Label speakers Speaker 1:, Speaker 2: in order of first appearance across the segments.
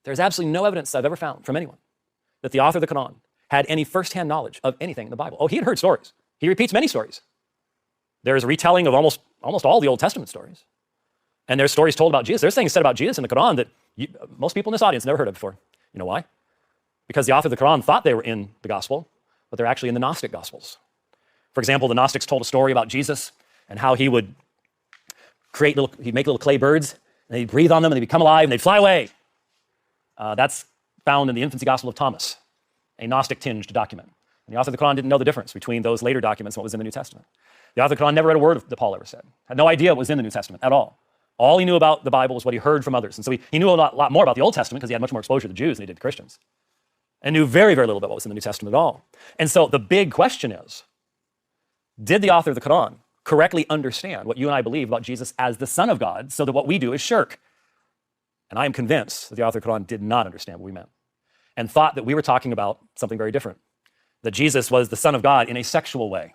Speaker 1: There's absolutely no evidence I've ever found from anyone that the author of the Quran had any firsthand knowledge of anything in the Bible. Oh, he had heard stories. He repeats many stories. There's a retelling of almost all the Old Testament stories. And there's stories told about Jesus. There's things said about Jesus in the Quran that most people in this audience never heard of before. You know why? Because the author of the Quran thought they were in the gospel, but they're actually in the Gnostic Gospels. For example, the Gnostics told a story about Jesus and how he would he'd make little clay birds, and he'd breathe on them, and they'd become alive, and they'd fly away. That's found in the infancy Gospel of Thomas, a Gnostic-tinged document. And the author of the Quran didn't know the difference between those later documents and what was in the New Testament. The author of the Quran never read a word that Paul ever said, had no idea what was in the New Testament at all. All he knew about the Bible was what he heard from others. And so he knew a lot more about the Old Testament because he had much more exposure to Jews than he did to Christians, and knew very, very little about what was in the New Testament at all. And so the big question is, did the author of the Quran correctly understand what you and I believe about Jesus as the Son of God, so that what we do is shirk? And I am convinced that the author of the Quran did not understand what we meant and thought that we were talking about something very different, that Jesus was the Son of God in a sexual way,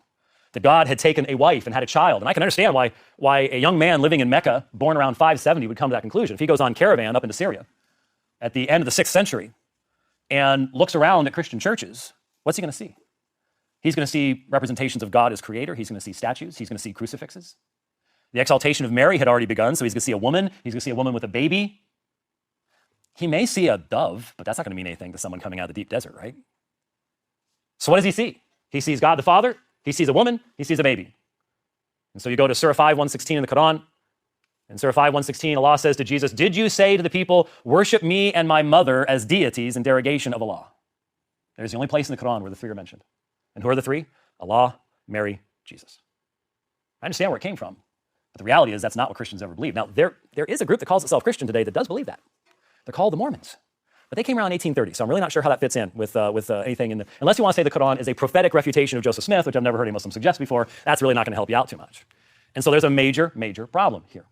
Speaker 1: that God had taken a wife and had a child. And I can understand why a young man living in Mecca, born around 570, would come to that conclusion. If he goes on caravan up into Syria at the end of the 6th century and looks around at Christian churches, what's he going to see? He's going to see representations of God as creator. He's going to see statues. He's going to see crucifixes. The exaltation of Mary had already begun, so he's going to see a woman. He's going to see a woman with a baby. He may see a dove, but that's not going to mean anything to someone coming out of the deep desert, right? So what does he see? He sees God the Father. He sees a woman. He sees a baby. And so you go to Surah 5:116 in the Quran. In Surah 5:116, Allah says to Jesus, "Did you say to the people, worship me and my mother as deities in derogation of Allah?" There's the only place in the Quran where the three are mentioned. And who are the three? Allah, Mary, Jesus. I understand where it came from, but the reality is that's not what Christians ever believed. Now, there is a group that calls itself Christian today that does believe that. They're called the Mormons. But they came around in 1830, so I'm really not sure how that fits in with anything in the... Unless you want to say the Quran is a prophetic refutation of Joseph Smith, which I've never heard a Muslim suggest before, that's really not going to help you out too much. And so there's a major, major problem here.